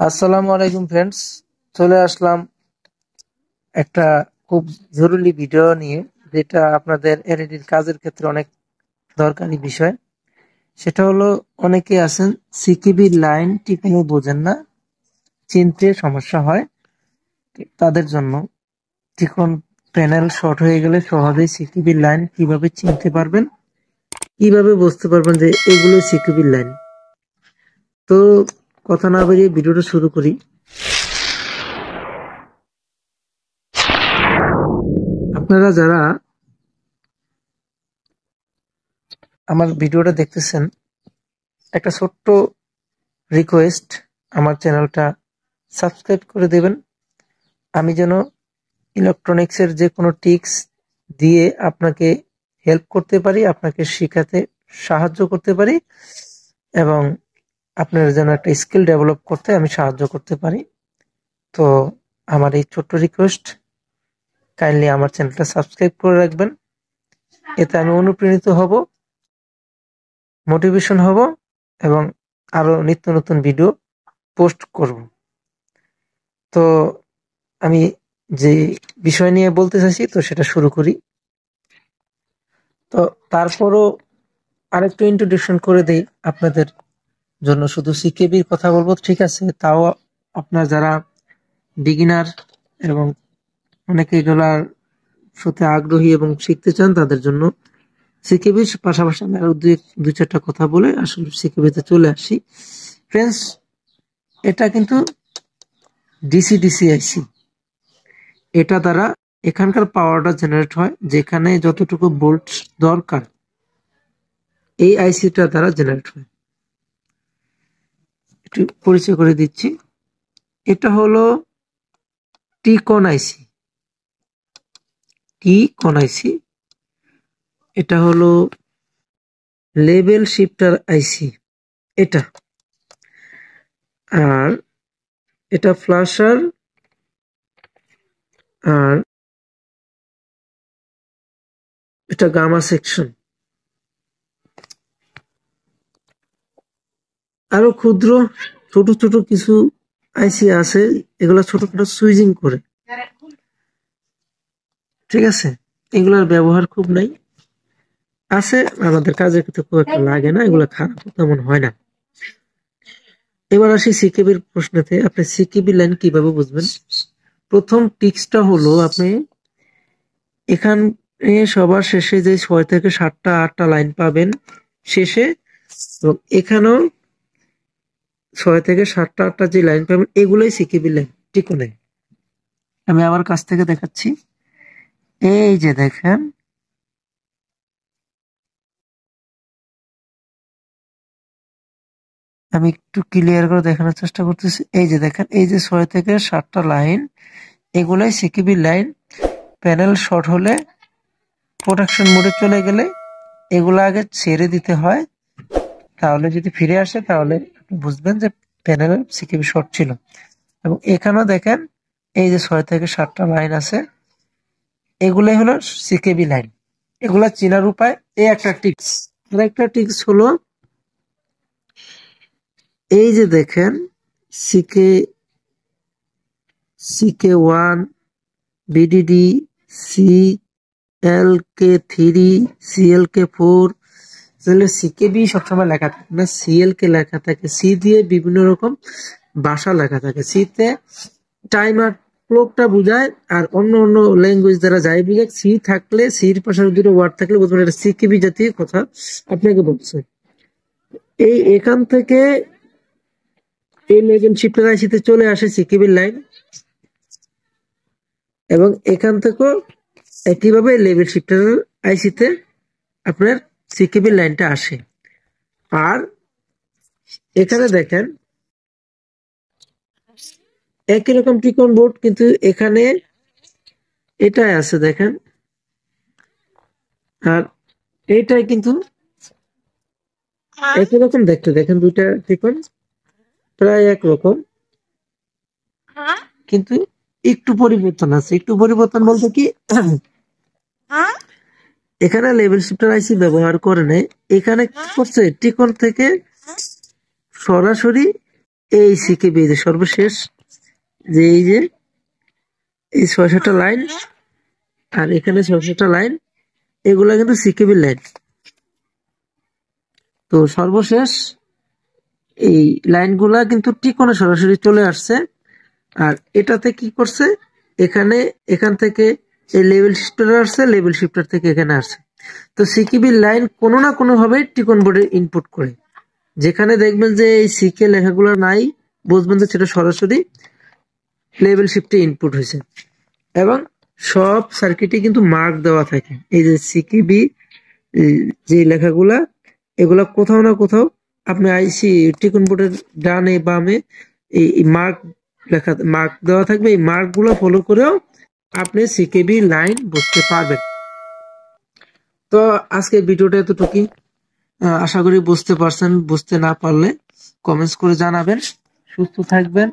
আসসালামু আলাইকুম ফ্রেন্ডস, চলে আসলাম একটা খুব জরুরি ভিডিও নিয়ে, যেটা আপনাদের এলইডির কাজের ক্ষেত্রে অনেক দরকারি বিষয়। সেটা হলো, অনেকে আছেন সিকিবি লাইন ঠিকমতো বোঝেন না, চিনতে সমস্যা হয়। তাদের জন্য ত্রিকোণ প্যানেল শর্ট হয়ে গেলে সহজেই সিকিবি লাইন কিভাবে চিনতে পারবেন, কিভাবে বুঝতে পারবেন যে এগুলো সিকিবি লাইন। তো কথা না বাড়িয়ে ভিডিওটা শুরু করি। আপনারা যারা আমার ভিডিওটা দেখতেছেন, একটা ছোট্ট রিকোয়েস্ট, আমার চ্যানেলটা সাবস্ক্রাইব করে দেবেন। আমি যেন ইলেকট্রনিক্সের যে কোনো টিপস দিয়ে আপনাকে হেল্প করতে পারি, আপনাকে শেখাতে সাহায্য করতে পারি, এবং আপনার যেন একটা স্কিল ডেভেলপ করতে আমি সাহায্য করতে পারি। তো আমার এই ছোট্ট রিকোয়েস্ট, কাইন্ডলি আমার চ্যানেলটা সাবস্ক্রাইব করে রাখবেন। এতে আমি অনুপ্রাণিত হব, মোটিভেশন হব, এবং আরো নিত্য নতুন ভিডিও পোস্ট করব। তো আমি যে বিষয় নিয়ে বলতে চাইছি, তো সেটা শুরু করি। তো তারপরও আরেকটু ইন্ট্রোডিউকশন করে দেই আপনাদের জন্য। শুধু সিকেবির কথা বলবো, ঠিক আছে, তাও আপনার যারা বিগিনার এবং অনেকে এগুলার সাথে আগ্রহী এবং শিখতে চান, তাদের জন্য সিকেবির পাশাপাশি আমি আরো দুই চারটা কথা বলে আসলে সিকেবিতে চলে আসি। ফ্রেন্ডস, এটা কিন্তু ডিসি ডিসি আইসি। এটা দ্বারা এখানকার পাওয়ারটা জেনারেট হয়, যেখানে যতটুকু ভোল্ট দরকার এই আইসিটা দ্বারা জেনারেট হয়। একটু পরিচয় করে দিচ্ছি। এটা হলো টি-কন আইসি। টি-কন আইসি, এটা হলো লেভেল শিফটার আইসি এটা। আর এটা ফ্ল্যাশার, আর এটা গামা সেকশন। আরো ক্ষুদ্র ছোট ছোট কিছু আইসি আছে, এগুলা ছোট ছোট সুইচিং করে, ঠিক আছে। এগুলার ব্যবহার খুব নাই, আছে আমাদের কাজের ক্ষেত্রে খুব একটা লাগে না, এগুলো খারাপ তেমন হয় না। এবার আসি সিকেবির প্রশ্নতে। আপনি সিকেবি লাইন কিভাবে বুঝবেন? প্রথম টিক্সটা হলো, আপনি এখানে সবার শেষে যে 6 থেকে 7টা 8টা লাইন পাবেন শেষে, এবং এখানেও 6 থেকে 7টা 8টা যে লাইন পাবেন, এগুলোই সিকেবি লাইন টিকোনে। আমি আমার কাছ থেকে দেখাচ্ছি। এই যে দেখেন, আমি একটু ক্লিয়ার করে দেখানোর চেষ্টা করতেছি। এই যে দেখেন, এই যে 6 থেকে 7টা লাইন, এগুলাই সিকেবি লাইন। প্যানেল শর্ট হলে, প্রোটেকশন মোডে চলে গেলে এগুলো আগে ছেড়ে দিতে হয়, তাহলে যদি ফিরে আসে তাহলে আপনি বুঝবেন যে প্যানেলের সিকেবি শর্ট ছিল। এবং এখানেও দেখেন, এই যে 6 থেকে 7টা লাইন আছে, এগুলাই হলো সিকেবি লাইন। এগুলা চেনার উপায় এই একটা টিপস। আর একটা টিপস হলো, এই যে দেখেন, সিকে সিকে 1, বিডিডি, সি এল কে 3, CLK4। তাহলে সিকেবি সবসময় লেখা থাকে না, CLK লেখা থাকে। সি দিয়ে বিভিন্ন রকম ভাষা লেখা থাকে। সিতে টাইমার ক্লকটা বুঝায়, আর অন্য অন্য ল্যাঙ্গুয়েজ দ্বারা যাই বুঝায়। সি থাকলে, সির পাশে দুটো ওয়ার্ড থাকলে বুঝবেন এটা সিকেবি জাতীয় কথা আপনাকে বলছে। এখান থেকে এই লেভেল শিফটার আইসিতে চলে আসে সিকেবি লাইন, এবং এখান থেকেও একইভাবে লেভেল শিফটার আইসিতে আপনার সিকেবি লাইনটা আসে। আর এখানে দেখেন একই রকম ত্রিকোণ বোর্ড, কিন্তু এখানে এটাই আছে দেখেন, আর এইটাই কিন্তু একই রকম দেখতে। দেখেন দুইটা ত্রিকোণ প্রায় একরকম, কিন্তু একটু পরিবর্তন আছে। একটু পরিবর্তন বলতে কি, এখানে লেভেল শিফটার আইসি ব্যবহার করে নেই, এখানে কি করছে, ত্রিকোণ থেকে সরাসরি এই সিকেবি যে সর্বশেষ যে এই যে এই ৬০০টা লাইন আর এখানে ৬০০টা লাইন, এগুলা কিন্তু সিকেবির লাইন। তো সর্বশেষ এই লাইনগুলা কিন্তু টিকনে সরাসরি চলে আসছে। আর এটাতে কি করছে, এখান থেকে এই লেভেল শিফটার আসছে, লেভেল শিফটার থেকে এখানে আসছে। তো সিকেবি লাইন কোনো না কোনো ভাবে টিকন বোর্ডে ইনপুট করে। যেখানে দেখবেন যে এই সিকে লেখাগুলো নাই, বুঝবেন যে সেটা সরাসরি লেভেল শিফটে ইনপুট হয়েছে। এবং সব সার্কিটে কিন্তু মার্ক দেওয়া থাকে, এই যে সিকেবি যে লেখাগুলা, এগুলা কোথাও না কোথাও আপনি আইসি টিকন বোর্ডের ডানে বামে এই মার্ক দেওয়া থাকবে। এই মার্ক গুলো ফলো করেও আপনি সিকেবি লাইন বুঝতে পারবেন। তো আজকে ভিডিওটা এতটুকুই, আশা করি বুঝতে পারছেন। বুঝতে না পারলে কমেন্টস করে জানাবেন। সুস্থ থাকবেন।